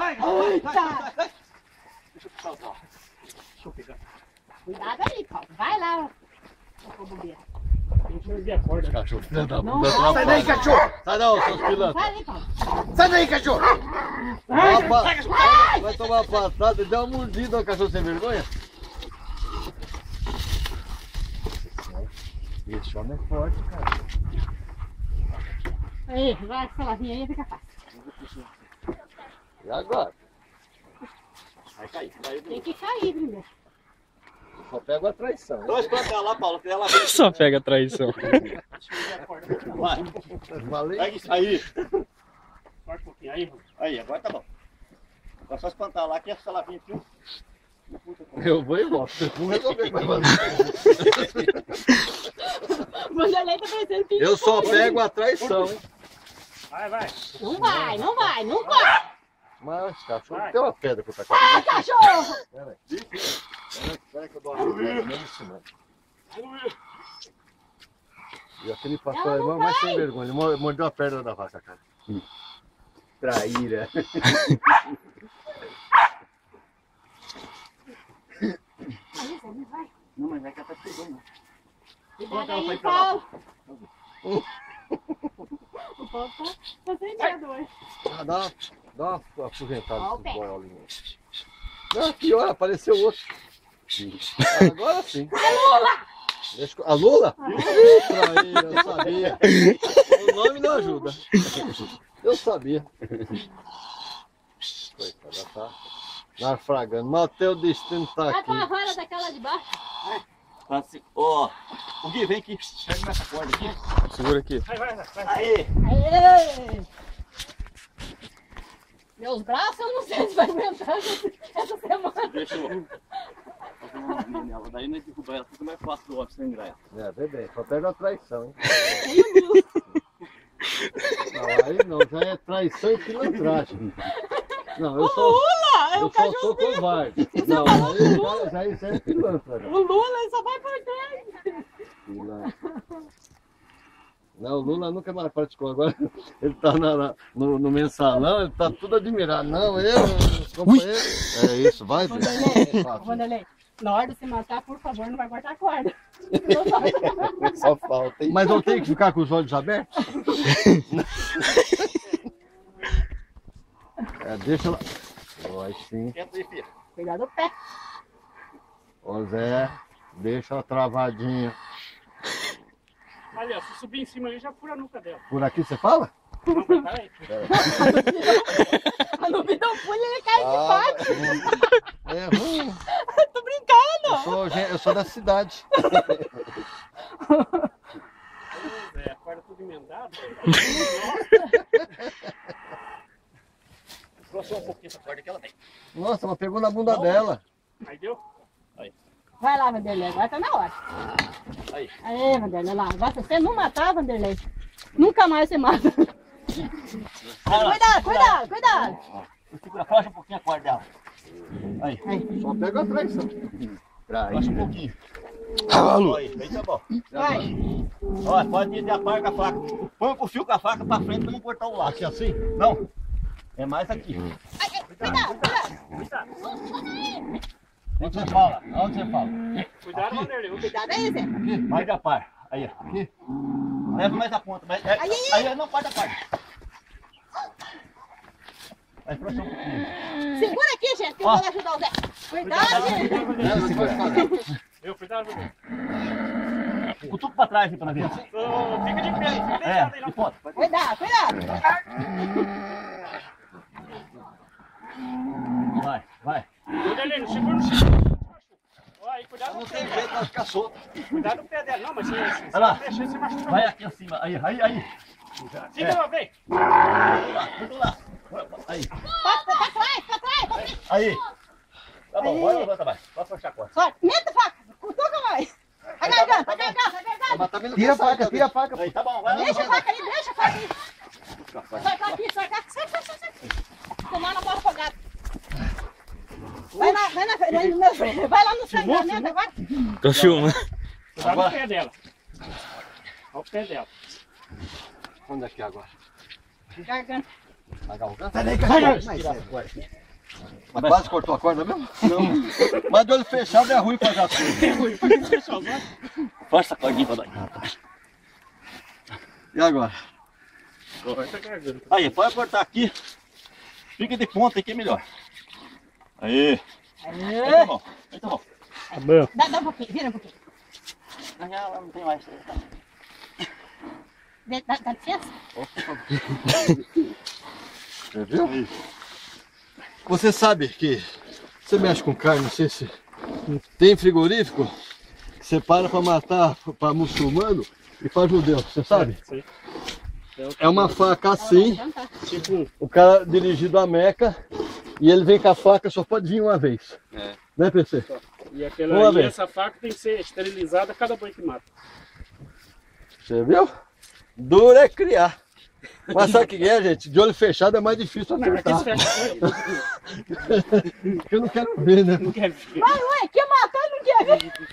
Sai, sai, sai, sai. Deixa eu saltar. Deixa eu pegar. Cuidado aí, Paulo. Vai lá. Cachorro. Sai daí, cachorro. Sai não, seus pilantras. Sai aí, Paulo. Sai daí, cachorro. Vai tomar uma passada e dá uma mordida ao cachorro sem vergonha. Esse homem é forte, cara. Aí, vai com essa lavinha aí, fica fácil. E agora? Vai cair, caiu. Tem que cair primeiro. Só pego a traição. Dois plantar lá, Paulo, que ela vem. Só pega a traição. Vai. Valeu. Pega isso aí. Corta um pouquinho aí, mano. Aí, agora tá bom. Agora só espantar lá que essa lavinha aqui. Eu vou e volto. Não resolver mais fazer. Vanderlei tá parecendo pinto. Eu só pego a traição, hein? Vai, vai. Não vai, não vai, não vai. Mas cachorro tem uma pedra pra tacar. Vai, cachorro. Pera aí. Espera que eu dou uma pedra mesmo cima. E aquele pastor alemão mais sem vergonha. Ele mordeu a perna da vaca, cara. Traíra. Não, mas é que ela tá pegando. Cuidado aí, Paulo. O Paulo tá sem medo hoje. Ah, dá uma afugentada Ó o nesse pé. boiolinho. Não, pior, apareceu outro. Agora sim. A Lula? Traíra, eu sabia. O nome não ajuda. Eu sabia. Coitada, tá naufragando. Mas o teu destino tá Vai aqui. com a vara daquela de baixo. Tá assim. Ó, o Gui, vem aqui. Pega nessa corda aqui. Segura aqui. Vai, vai, vai. Aí. Aê! Meus braços eu não sei se vai aguentar essa semana. Deixa eu fazer uma linha nela. Daí nós derrubar ela, fica mais fácil do homem sem graia. É, bebê, só pega a traição, hein? Tem o Lula. Não, aí não, já é traição e pilantragem. Não, eu só, Lula! eu só sou covarde. Não, aí já é pilantra. O Lula ele só vai por trás. Pilantra. Não, o Lula nunca mais praticou. Agora ele tá no mensalão, ele tá tudo admirado. Não, os companheiros. É isso, vai, filho. Vanderlei, na hora de se matar, por favor, não vai cortar a corda. Só falta, hein? Mas eu tenho que ficar com os olhos abertos? É, deixa lá. Vai sim. Entra aí, filha. Cuidado do pé. Ô Zé, deixa a travadinha. Ali, ó. Se subir em cima ali, já fura a nuca dela. Por aqui você fala? Não, peraí. Quando o Vidal pula, ele cai de quatro. É ruim. Tô brincando. Eu sou da cidade. É, a corda tudo emendada. Trouxe um pouquinho essa corda que ela vem. Nossa, ela pegou na bunda dela. Aí deu? Vai lá, Vanderlei, agora tá na hora. Aí. Aê, Vanderlei, lá. Agora se você não matar, Vanderlei, nunca mais você mata. Cuidado, cuidado, cuidado. Segura, afasta um pouquinho a corda dela. Aí. Só pega a traição. Afasta um pouquinho. Alô. Aí tá bom. Vai. Ó, pode ir a par com a faca. Põe o fio com a faca pra frente pra não cortar o laço. Aqui assim? Não. É mais aqui. Ai, ai, cuidado, cuidado. Onde você fala? Onde você fala? Cuidado, Vanderlei. Cuidado aí, Zé. Mais de a par. Aí, ó. Aqui? Leva mais a ponta. Mas, aí não corta a parte. Vai próximo um pouquinho. Segura aqui, gente, que eu vou lá ajudar o Zé. Cuidado, gente. Viu? Cuidado, Vanderlei. Cutuca pra trás aí pra nós ver. Fica de pé aí. Fica deitado aí É, na de ponta. Cuidado, cuidado. Vai, vai. Vanderlei, não segura no chão. Ó, aí, cuidado Não do tem pé jeito, dela. vai ficar solto. Cuidado do pé dela. Não, mas se Olha lá. mexer, você machuca. Vai aqui acima. Aí. Siga, vem. Tudo lá. Aí. Pra trás, pra trás. Aí. Tá bom, bora levanta mais. Pode puxar a corda. Só, meta a faca, cutuca mais. Vai carregando, vai carregando, vai carregando. Tira a faca, tira a faca. Aí, tá bom, vai lá. Deixa a faca aí, deixa a faca aí. Sai aqui, sai. Senão eu não posso afogar. Vai lá no sangramento agora. Tô filmando. Cuidado no pé dela. Olha o pé dela. Onde é que é agora? Garganta. Tá galgando? Sai daí, cara. Mas quase cortou a corda mesmo? Não. Mas de olho fechado é ruim fazer as coisas. É ruim, por que você fechou? Força a cordinha pra dar. E agora? Corta a garganta. Aí, pode cortar aqui. Fica de ponta aqui é melhor. Aí. Então bom. Então bom. Tá bom. Dá um pouquinho, vira um pouquinho. Não tem mais. Dá licença? Você viu? Você sabe que você mexe com carne, não sei se tem frigorífico que separa para matar para muçulmano e para judeu, você sabe? Sim. É uma faca assim, Tipo, o cara dirigido a Meca e ele vem com a faca, só pode vir uma vez. É. Né, PC? e Vamos ver. essa faca tem que ser esterilizada a cada banho que mata. Você viu? Duro é criar. Mas sabe o que é, gente? De olho fechado é mais difícil Não, aqui acertar. se fecha. Eu não quero ver, né? Não quer ver. Vai, ué, quer matar e não quer ver.